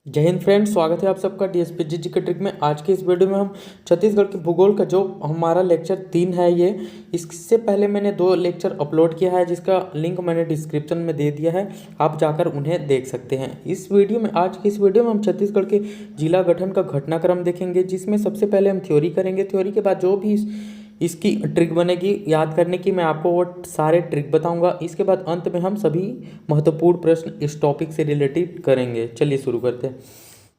जय हिंद फ्रेंड्स, स्वागत है आप सबका डीएसपी जी के ट्रिक में। आज के इस वीडियो में हम छत्तीसगढ़ के भूगोल का जो हमारा लेक्चर 3 है ये इससे पहले मैंने 2 लेक्चर अपलोड किया है जिसका लिंक मैंने डिस्क्रिप्शन में दे दिया है, आप जाकर उन्हें देख सकते हैं। आज की इस वीडियो में हम छत्तीसगढ़ के जिला गठन का घटनाक्रम देखेंगे, जिसमें सबसे पहले हम थ्योरी करेंगे। थ्योरी के बाद जो भी इसकी ट्रिक बनेगी याद करने की, मैं आपको वो सारे ट्रिक बताऊंगा। इसके बाद अंत में हम सभी महत्वपूर्ण प्रश्न इस टॉपिक से रिलेटेड करेंगे। चलिए शुरू करते हैं।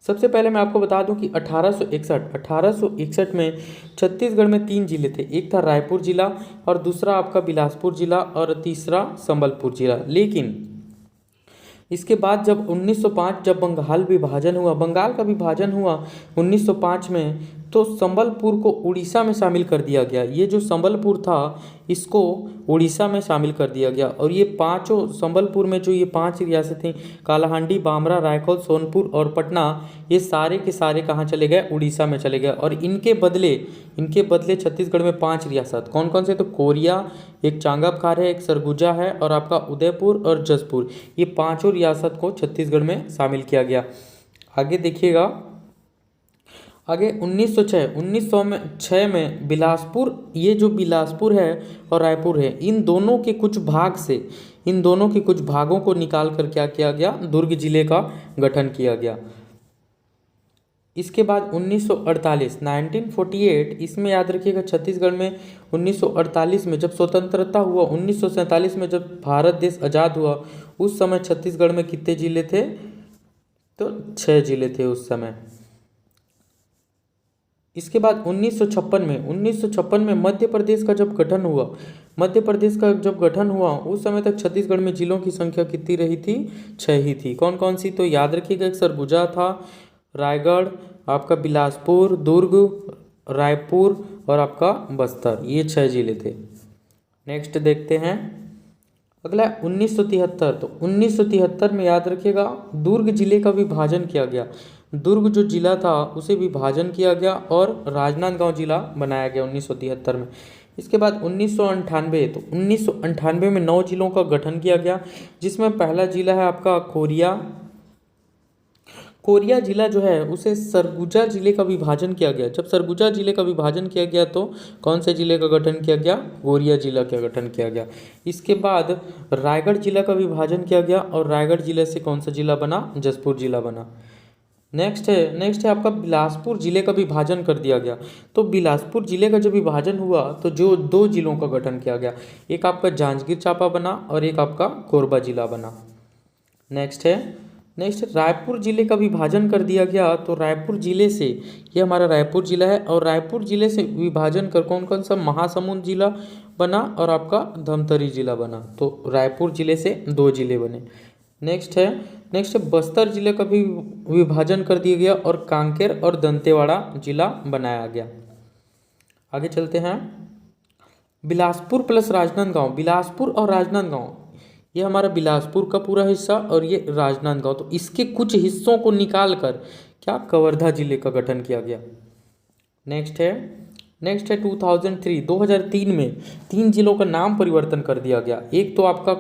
सबसे पहले मैं आपको बता दूं कि 1861 में छत्तीसगढ़ में 3 जिले थे। एक था रायपुर जिला और दूसरा आपका बिलासपुर जिला और तीसरा संबलपुर जिला। लेकिन इसके बाद जब 1905 जब बंगाल का विभाजन हुआ 1905 में, तो संबलपुर को उड़ीसा में शामिल कर दिया गया। ये जो संबलपुर था इसको उड़ीसा में शामिल कर दिया गया और ये पांचों संबलपुर में जो ये 5 रियासतें कालाहांडी, बामरा, रायखोल, सोनपुर और पटना, ये सारे के सारे कहाँ चले गए? उड़ीसा में चले गए। और इनके बदले छत्तीसगढ़ में 5 रियासत कौन कौन से? तो कोरिया, एक चांगपखार है, एक सरगुजा है और आपका उदयपुर और जसपुर, ये पांचों रियासत को छत्तीसगढ़ में शामिल किया गया। आगे देखिएगा, आगे 1906 में बिलासपुर, ये जो बिलासपुर है और रायपुर है, इन दोनों के कुछ भागों को निकाल कर क्या किया गया? दुर्ग जिले का गठन किया गया। इसके बाद 1948 इसमें याद रखिएगा, छत्तीसगढ़ में 1948 में जब स्वतंत्रता हुआ, 1947 में जब भारत देश आज़ाद हुआ, उस समय छत्तीसगढ़ में कितने जिले थे? तो 6 जिले थे उस समय। इसके बाद 1956 में मध्य प्रदेश का जब गठन हुआ, उस समय तक छत्तीसगढ़ में जिलों की संख्या कितनी रही थी? 6 ही थी। कौन कौन सी? तो याद रखिएगा, एक सरगुजा था, रायगढ़, आपका बिलासपुर, दुर्ग, रायपुर और आपका बस्तर, ये 6 जिले थे। नेक्स्ट देखते हैं अगला 1973। तो 1973 में याद रखिएगा दुर्ग जिले का विभाजन किया गया। दुर्ग जो जिला था उसे विभाजन किया गया और राजनांदगांव जिला बनाया गया 1973 में। इसके बाद 1998, तो 1998 में 9 जिलों का गठन किया गया, जिसमें पहला जिला है आपका कोरिया जिला जो है उसे सरगुजा जिले का विभाजन किया गया। जब सरगुजा जिले का विभाजन किया गया तो कौन से जिले का गठन किया गया? कोरिया जिला का गठन किया गया। इसके बाद रायगढ़ जिला का विभाजन किया गया और रायगढ़ जिले से कौन सा जिला बना? जसपुर जिला बना। नेक्स्ट है आपका बिलासपुर जिले का विभाजन कर दिया गया। तो बिलासपुर जिले का जब विभाजन हुआ तो जो 2 जिलों का गठन किया गया, एक आपका जांजगीर चांपा बना और एक आपका कोरबा जिला बना। नेक्स्ट रायपुर जिले का विभाजन कर दिया गया। तो रायपुर जिले से, ये हमारा रायपुर जिला है और रायपुर जिले से विभाजन कर कौन कौन सा? महासमुंद जिला बना और आपका धमतरी जिला बना। तो रायपुर जिले से 2 जिले बने। नेक्स्ट बस्तर जिले का भी विभाजन कर दिया गया और कांकेर और दंतेवाड़ा जिला बनाया गया। आगे चलते हैं, बिलासपुर प्लस राजनांदगांव, बिलासपुर और राजनांदगांव, ये हमारा बिलासपुर का पूरा हिस्सा और ये राजनांदगांव, तो इसके कुछ हिस्सों को निकाल कर क्या? कवर्धा जिले का गठन किया गया। नेक्स्ट है 2003 में 3 जिलों का नाम परिवर्तन कर दिया गया। एक तो आपका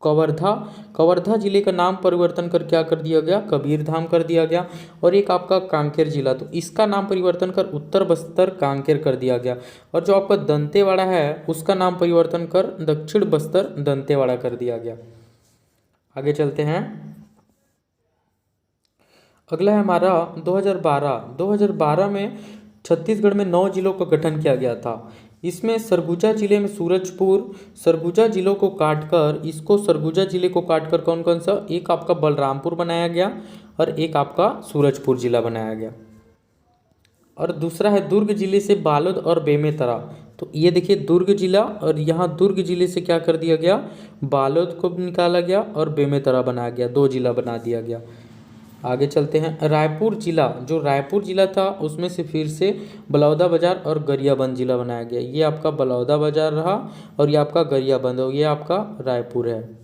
कवर्धा जिले का नाम परिवर्तन कर क्या कर दिया गया? कबीरधाम कर दिया गया। और एक आपका कांकेर जिला, तो इसका नाम परिवर्तन कर उत्तर बस्तर कांकेर कर दिया गया। और जो आपका दंतेवाड़ा है उसका नाम परिवर्तन कर दक्षिण बस्तर दंतेवाड़ा कर दिया गया। आगे चलते हैं, अगला है हमारा 2012 में छत्तीसगढ़ में 9 जिलों का गठन किया गया था। इसमें सरगुजा जिले में सरगुजा जिले को काटकर कौन कौन सा? एक आपका बलरामपुर बनाया गया और एक आपका सूरजपुर जिला बनाया गया। और दूसरा है दुर्ग जिले से बालोद और बेमेतरा। तो ये देखिए दुर्ग जिला, और यहाँ दुर्ग जिले से क्या कर दिया गया? बालोद को निकाला गया और बेमेतरा बनाया गया, 2 जिला बना दिया गया। आगे चलते हैं, रायपुर जिला था उसमें से फिर से बलौदाबाजार और गरियाबंद जिला बनाया गया। ये आपका बलौदाबाजार रहा और ये आपका गरियाबंद, और ये आपका रायपुर है।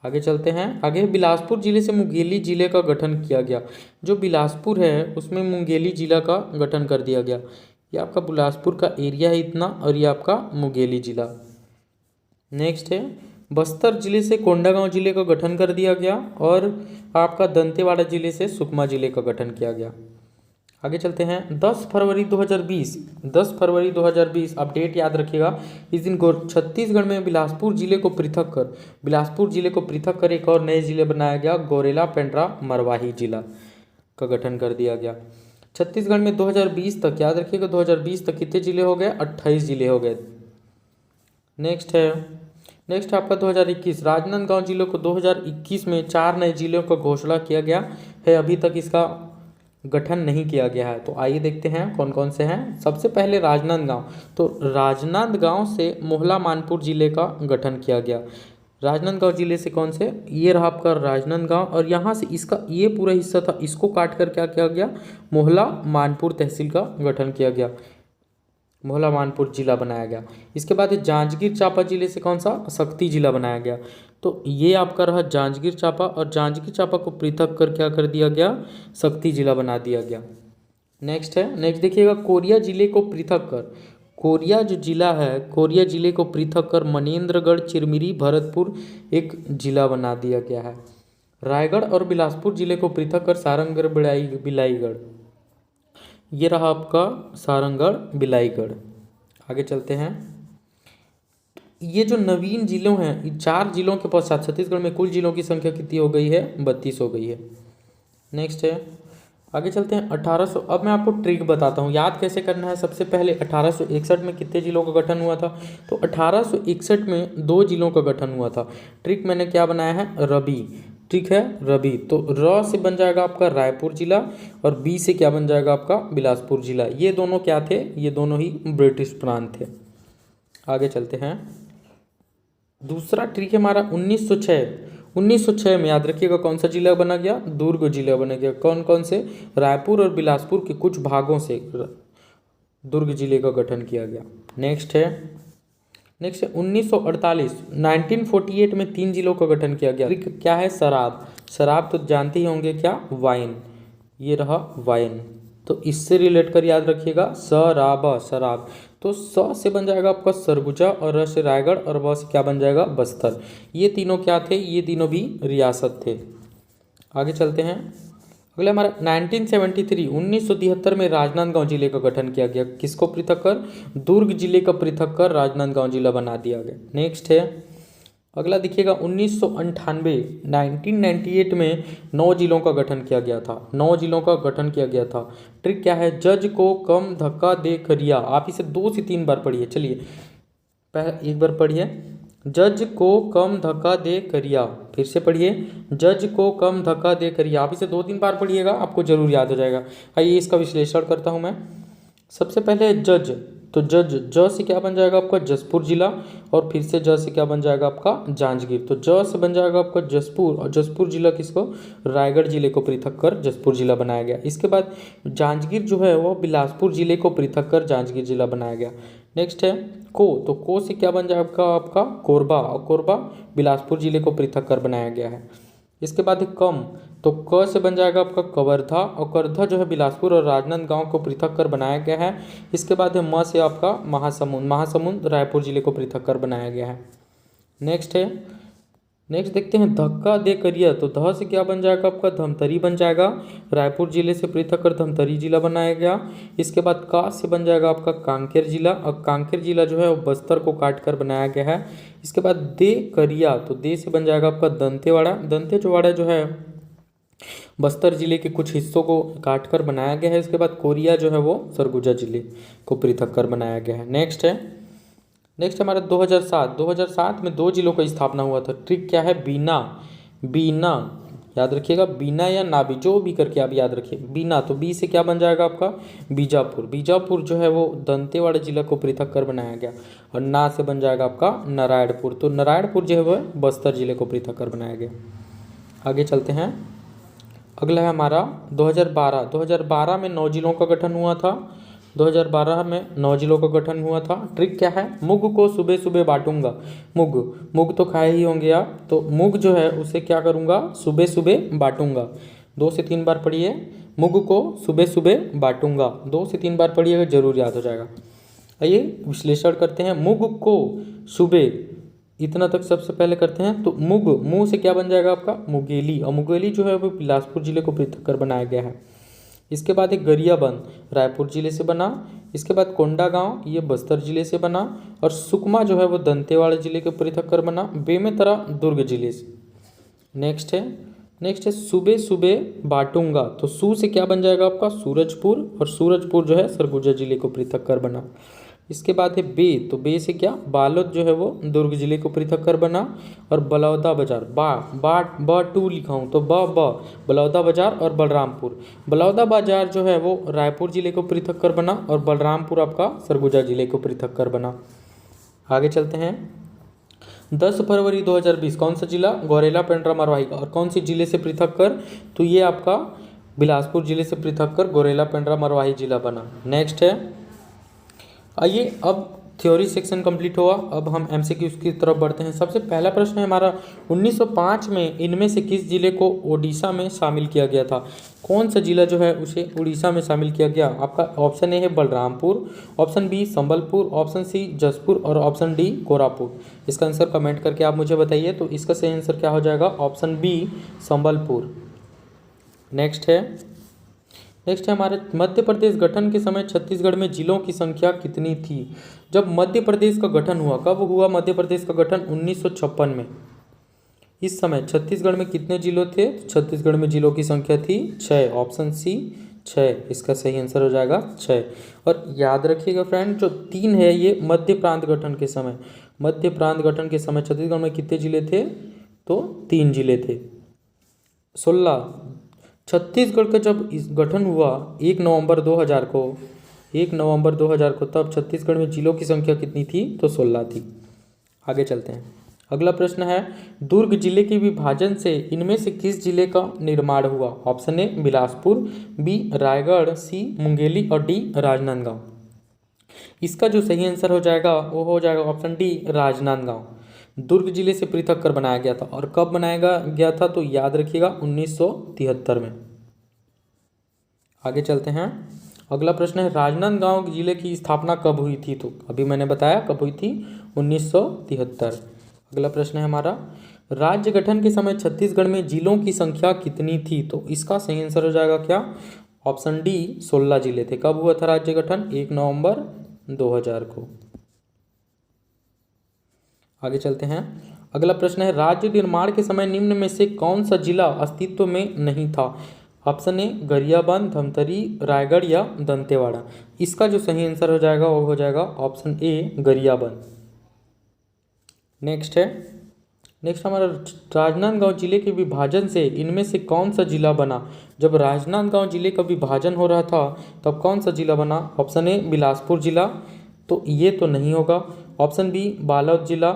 आगे चलते हैं, आगे बिलासपुर जिले से मुंगेली जिले का गठन किया गया। जो बिलासपुर है उसमें मुंगेली जिला का गठन कर दिया गया। ये आपका बिलासपुर का एरिया है इतना और ये आपका मुंगेली जिला। नेक्स्ट है बस्तर जिले से कोंडागांव जिले का गठन कर दिया गया और आपका दंतेवाड़ा जिले से सुकमा जिले का गठन किया गया। आगे चलते हैं। 10 फरवरी 2020 अपडेट याद रखिएगा। इस दिन छत्तीसगढ़ में बिलासपुर जिले को पृथक कर एक और नए जिले बनाया गया, गौरेला पेंड्रा मरवाही जिला का गठन कर दिया गया। छत्तीसगढ़ में 2020 तक याद रखिएगा, 2020 तक कितने जिले हो गए? 28 जिले हो गए। नेक्स्ट आपका 2021 राजनांदगांव जिले को 2021 में 4 नए जिलों का घोषणा किया गया है, अभी तक इसका गठन नहीं किया गया है। तो आइए देखते हैं कौन कौन से हैं। सबसे पहले राजनांदगांव, तो राजनांदगांव से मोहला मानपुर जिले का गठन किया गया। राजनांदगांव जिले से कौन से? ये रहा आपका राजनांदगांव, और यहाँ से इसका ये पूरा हिस्सा था, इसको काट कर क्या किया गया? मोहला मानपुर तहसील का गठन किया गया, मोहला मानपुर जिला बनाया गया। इसके बाद जांजगीर चांपा जिले से कौन सा? शक्ति जिला बनाया गया। तो ये आपका रहा जांजगीर चांपा, और जांजगीर चांपा को पृथक कर क्या कर दिया गया? शक्ति जिला बना दिया गया। नेक्स्ट देखिएगा, कोरिया जिले को पृथक कर, कोरिया जो जिला है, कोरिया जिले को पृथक कर मनेन्द्रगढ़, चिरमिरी, भरतपुर एक जिला बना दिया गया है। रायगढ़ और बिलासपुर जिले को पृथक कर सारंगगढ़, बिलाईगढ़, ये रहा आपका सारंगगढ़, बिलाईगढ़। आगे चलते हैं। ये जो नवीन जिलों हैं, इन 4 जिलों के पश्चात छत्तीसगढ़ में कुल जिलों की संख्या कितनी हो गई है? 32 हो गई है। नेक्स्ट आगे चलते हैं। 1800, अब मैं आपको ट्रिक बताता हूँ, याद कैसे करना है। सबसे पहले 1861 में कितने जिलों का गठन हुआ था? तो 1861 में 2 जिलों का गठन हुआ था। ट्रिक मैंने क्या बनाया है? रबी, ठीक है, रबी। तो र से बन जाएगा आपका रायपुर जिला, और बी से क्या बन जाएगा आपका? बिलासपुर जिला। ये दोनों क्या थे? ये दोनों ही ब्रिटिश प्रांत थे। आगे चलते हैं। दूसरा ट्रिक है हमारा 1906 में, याद रखिएगा कौन सा जिला बना गया? दुर्ग जिला बना गया। कौन कौन से? रायपुर और बिलासपुर के कुछ भागों से दुर्ग जिले का गठन किया गया। नेक्स्ट है 1948, 1948 में 3 जिलों का गठन किया गया। क्या है? शराब तो जानते ही होंगे, क्या? वाइन, ये रहा वाइन। तो इससे रिलेट कर याद रखिएगा शराब। तो स से बन जाएगा आपका सरगुजा, और र से रायगढ़, और ब से क्या बन जाएगा? बस्तर। ये तीनों क्या थे? ये तीनों भी रियासत थे। आगे चलते हैं। अगला हमारा 1973 में राजनांदगांव जिले का गठन किया गया। किसको पृथक कर? दुर्ग जिले का पृथक कर राजनांदगांव जिला बना दिया गया। नेक्स्ट है अगला देखिएगा 1998 में 9 जिलों का गठन किया गया था। 9 जिलों का गठन किया गया था। ट्रिक क्या है? जज को कम धक्का दे करिया। आप इसे 2 से 3 बार पढ़िए। चलिए एक बार पढ़िए, जज को कम धक्का दे करिया। फिर से पढ़िए, जज को कम धक्का दे करिया। आप इसे 2-3 बार पढ़िएगा, आपको जरूर याद हो जाएगा। आइए इसका विश्लेषण करता हूँ मैं। सबसे पहले जज, तो ज से क्या बन जाएगा आपका? जसपुर जिला, और फिर से ज से क्या बन जाएगा आपका? जांजगीर। तो ज से बन जाएगा आपका जसपुर, और जसपुर जिला किसको? रायगढ़ जिले को पृथक कर जसपुर जिला बनाया गया। इसके बाद जांजगीर जो है वो बिलासपुर जिले को पृथक कर जांजगीर जिला बनाया गया। नेक्स्ट है को, तो को से क्या बन जाएगा आपका? कोरबा, और कोरबा बिलासपुर जिले को पृथक कर बनाया गया है। इसके बाद है कम, तो क से बन जाएगा आपका कवर्धा, और कवर्धा जो है बिलासपुर और राजनांदगांव को पृथक कर बनाया गया है। इसके बाद है म से आपका महासमुंद, महासमुंद रायपुर जिले को पृथक कर बनाया गया है। नेक्स्ट देखते हैं धक्का दे करिया, तो ध से क्या बन जाएगा आपका? धमतरी बन जाएगा, रायपुर जिले से पृथक कर धमतरी जिला बनाया गया। इसके बाद का से बन जाएगा आपका कांकेर जिला, और कांकेर जिला जो है वो बस्तर को काट कर बनाया गया है। इसके बाद दे करिया, तो दे से बन जाएगा आपका दंतेवाड़ा। दंतेवाड़ा जो है बस्तर जिले के कुछ हिस्सों को काट कर बनाया गया है। इसके बाद कोरिया जो है वो सरगुजा जिले को पृथक कर बनाया गया है। नेक्स्ट हमारा 2007 में 2 जिलों का स्थापना हुआ था। ट्रिक क्या है? बीना, याद रखिएगा, बीना या नाबी, जो भी करके आप याद रखिए। बीना, तो बी से क्या बन जाएगा आपका? बीजापुर। बीजापुर जो है वो दंतेवाड़ा जिला को पृथक कर बनाया गया, और ना से बन जाएगा आपका नारायणपुर। तो नारायणपुर जो है वह बस्तर जिले को पृथक कर बनाया गया। आगे चलते हैं। अगला है हमारा 2012 में 9 जिलों का गठन हुआ था। 2012 में 9 जिलों का गठन हुआ था। ट्रिक क्या है? मुग को सुबह सुबह बांटूंगा। मुग तो खाए ही होंगे आप, तो मुग जो है उसे क्या करूंगा? सुबह सुबह बांटूंगा। 2 से 3 बार पढ़िए, मुग को सुबह सुबह बांटूंगा। 2 से 3 बार पढ़िएगा, जरूर याद हो जाएगा। आइए विश्लेषण करते हैं। मुग को सुबह, इतना तक सबसे पहले करते हैं। तो मुंह से क्या बन जाएगा आपका मुंगेली, और मुंगेली जो है वो बिलासपुर जिले को पृथक कर बनाया गया है। इसके बाद एक गरियाबंद रायपुर जिले से बना। इसके बाद कोंडागांव ये बस्तर जिले से बना, और सुकमा जो है वो दंतेवाड़ा जिले के पृथक कर बना। बेमेतरा दुर्ग जिले से। नेक्स्ट है सूबे सूबे बाटूंगा। तो सू से क्या बन जाएगा आपका सूरजपुर, और सूरजपुर जो है सरगुजा जिले को पृथक कर बना। इसके बाद है बे, तो बे से क्या बालोद जो है वो दुर्ग जिले को पृथक कर बना। और बलौदा बाजार ब टू लिखा हूँ तो बलौदा बाजार और बलरामपुर। बलौदा बाजार जो है वो रायपुर जिले को पृथक कर बना, और बलरामपुर आपका सरगुजा जिले को पृथक कर बना। आगे चलते हैं। 10 फरवरी 2020 कौन सा जिला गौरेला पेंड्रा मरवाही का, और कौन सी जिले से पृथक कर, तो ये आपका बिलासपुर जिले से पृथक कर गौरेला पेंड्रा मरवाही जिला बना। नेक्स्ट है, आइए अब थ्योरी सेक्शन कंप्लीट हुआ, अब हम एमसीक्यूज की तरफ बढ़ते हैं। सबसे पहला प्रश्न है हमारा 1905 में इनमें से किस जिले को ओडिशा में शामिल किया गया था। कौन सा जिला जो है उसे उड़ीसा में शामिल किया गया। आपका ऑप्शन ए है Balrampur, option B Sambalpur, option C Jaspur और ऑप्शन डी कोरापुट। इसका आंसर कमेंट करके आप मुझे बताइए। तो इसका सही आंसर क्या हो जाएगा, ऑप्शन बी संबलपुर। नेक्स्ट है हमारे मध्य प्रदेश गठन के समय छत्तीसगढ़ में जिलों की संख्या कितनी थी। जब मध्य प्रदेश का गठन हुआ, कब हुआ मध्य प्रदेश का गठन 1956 में। इस समय छत्तीसगढ़ में कितने जिलों थे, तो छत्तीसगढ़ में जिलों की संख्या थी 6, ऑप्शन सी 6। इसका सही आंसर हो जाएगा 6। और याद रखिएगा फ्रेंड, जो 3 है ये मध्य प्रांत गठन के समय, मध्य प्रांत गठन के समय छत्तीसगढ़ में कितने जिले थे, तो 3 जिले थे। 16 छत्तीसगढ़ का जब इस गठन हुआ 1 नवंबर 2000 को, तब छत्तीसगढ़ में जिलों की संख्या कितनी थी, तो 16 थी। आगे चलते हैं। अगला प्रश्न है दुर्ग जिले के विभाजन से इनमें से किस जिले का निर्माण हुआ। Option A Bilaspur, B Raigarh, C Mungeli और डी राजनांदगांव। इसका जो सही आंसर हो जाएगा वो हो जाएगा ऑप्शन डी राजनांदगांव। दुर्ग जिले से पृथक कर बनाया गया था, और कब बनाया गया था, तो याद रखिएगा 1973 में। आगे चलते हैं। अगला प्रश्न है राजनांदगांव जिले की स्थापना कब हुई थी। तो अभी मैंने बताया कब हुई थी, 1973। अगला प्रश्न है हमारा राज्य गठन के समय छत्तीसगढ़ में जिलों की संख्या कितनी थी। तो इसका सही आंसर हो जाएगा क्या, ऑप्शन डी 16 जिले थे। कब हुआ था राज्य गठन, 1 नवंबर 2000 को। आगे चलते हैं। अगला प्रश्न है राज्य निर्माण के समय निम्न में से कौन सा जिला अस्तित्व में नहीं था। ऑप्शन ए गरियाबंद, धमतरी, रायगढ़ या दंतेवाड़ा। इसका जो सही आंसर हो जाएगा वो हो जाएगा ऑप्शन ए गरियाबंद। नेक्स्ट हमारा राजनांदगांव जिले के विभाजन से इनमें से कौन सा जिला बना। जब राजनांदगांव जिले का विभाजन हो रहा था तब कौन सा जिला बना। ऑप्शन ए बिलासपुर जिला, तो ये तो नहीं होगा। ऑप्शन बी बालोद जिला,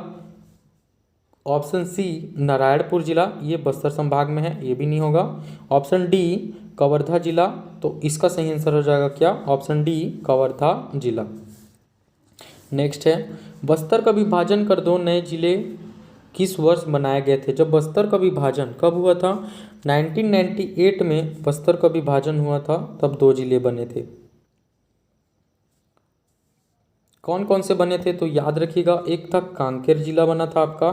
ऑप्शन सी नारायणपुर जिला, ये बस्तर संभाग में है, ये भी नहीं होगा। ऑप्शन डी कवर्धा जिला, तो इसका सही आंसर हो जाएगा क्या, ऑप्शन डी कवर्धा जिला। नेक्स्ट है बस्तर का विभाजन कर 2 नए जिले किस वर्ष बनाए गए थे। जब बस्तर का विभाजन कब हुआ था, 1998 में बस्तर का विभाजन हुआ था, तब 2 जिले बने थे। कौन कौन से बने थे, तो याद रखिएगा, एक था कांकेर जिला बना था आपका,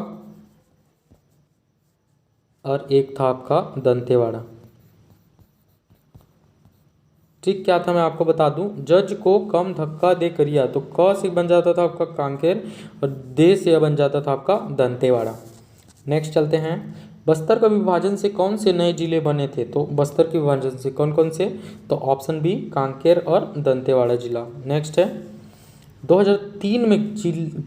और एक था आपका दंतेवाड़ा। ठीक क्या था मैं आपको बता दूं, जज को कम धक्का दे करिया, तो क से बन जाता था आपका कांकेर, और दे से बन जाता था आपका दंतेवाड़ा। नेक्स्ट चलते हैं। बस्तर का विभाजन से कौन से नए जिले बने थे। तो बस्तर के विभाजन से कौन कौन से, तो ऑप्शन बी कांकेर और दंतेवाड़ा जिला। नेक्स्ट है 2003 में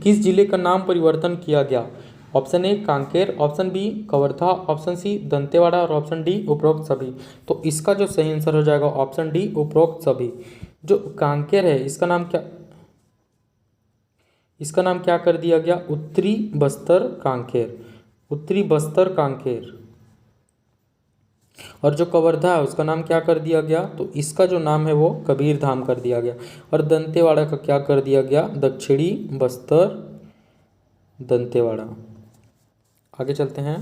किस जिले का नाम परिवर्तन किया गया। Option A Kanker, option B Kawardha, option C Dantewada और ऑप्शन डी उपरोक्त सभी। तो इसका जो सही आंसर हो जाएगा ऑप्शन डी उपरोक्त सभी। जो कांकेर है इसका नाम क्या कर दिया गया, उत्तरी बस्तर कांकेर, उत्तरी बस्तर कांकेर। और जो कवर्धा है उसका नाम क्या कर दिया गया, तो इसका जो नाम है वो कबीर धाम कर दिया गया। और दंतेवाड़ा का क्या कर दिया गया, दक्षिणी बस्तर दंतेवाड़ा। आगे चलते हैं।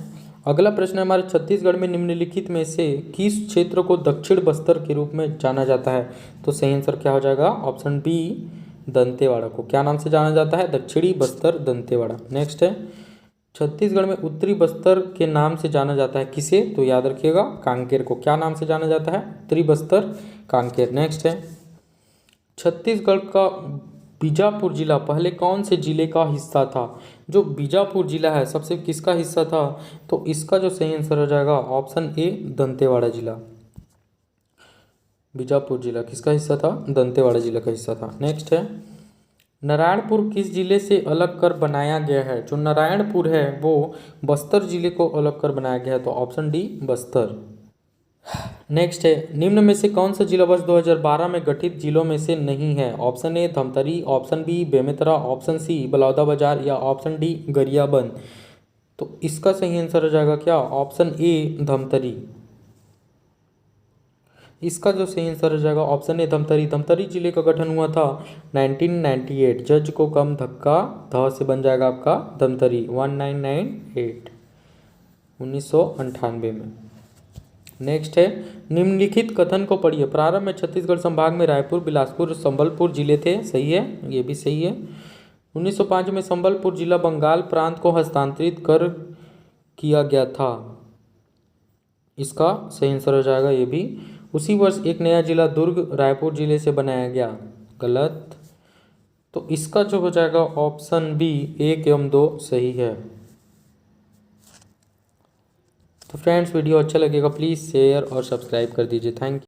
अगला प्रश्न है हमारे छत्तीसगढ़ में निम्नलिखित में से किस क्षेत्र को दक्षिण बस्तर के रूप में जाना जाता है। तो सही आंसर क्या हो जाएगा, ऑप्शन बी दंतेवाड़ा को क्या नाम से जाना जाता है, दक्षिणी बस्तर दंतेवाड़ा। नेक्स्ट है छत्तीसगढ़ में उत्तरी बस्तर के नाम से जाना जाता है किसे? तो याद रखिएगा कांकेर को। क्या नाम से जाना जाता है? उत्तरी बस्तर, कांकेर। नेक्स्ट है, छत्तीसगढ़ का बीजापुर जिला पहले कौन से जिले का हिस्सा था? जो बीजापुर जिला है सबसे किसका हिस्सा था? तो इसका जो सही आंसर हो जाएगा ऑप्शन ए, दंतेवाड़ा जिला। बीजापुर जिला किसका हिस्सा था? दंतेवाड़ा जिला का हिस्सा था। नेक्स्ट है, नारायणपुर किस जिले से अलग कर बनाया गया है? जो नारायणपुर है वो बस्तर जिले को अलग कर बनाया गया है, तो ऑप्शन डी, बस्तर। नेक्स्ट है, निम्न में से कौन सा जिला वर्ष 2012 में गठित जिलों में से नहीं है? Option A, Dhamtari, option B, Bemetara, option C, Balodabazar या ऑप्शन डी, गरियाबंद। तो इसका सही आंसर हो जाएगा क्या? Option A, Dhamtari. इसका जो सही आंसर हो जाएगा ऑप्शन ए, धमतरी। धमतरी जिले का गठन हुआ था 1998। जज को कम धक्का, ध से बन जाएगा आपका धमतरी, 1998, 1998 में। नेक्स्ट है, निम्नलिखित कथन को पढ़िए। प्रारंभ में छत्तीसगढ़ संभाग में रायपुर, बिलासपुर, संबलपुर जिले थे। सही है, ये भी सही है। 1905 में संबलपुर जिला बंगाल प्रांत को हस्तांतरित कर किया गया था। इसका सही आंसर हो जाएगा ये भी। उसी वर्ष एक नया जिला दुर्ग रायपुर जिले से बनाया गया। गलत। तो इसका जो हो जाएगा ऑप्शन बी, 1 एवं 2 सही है। तो फ्रेंड्स वीडियो अच्छा लगेगा प्लीज़ शेयर और सब्सक्राइब कर दीजिए। Thank you.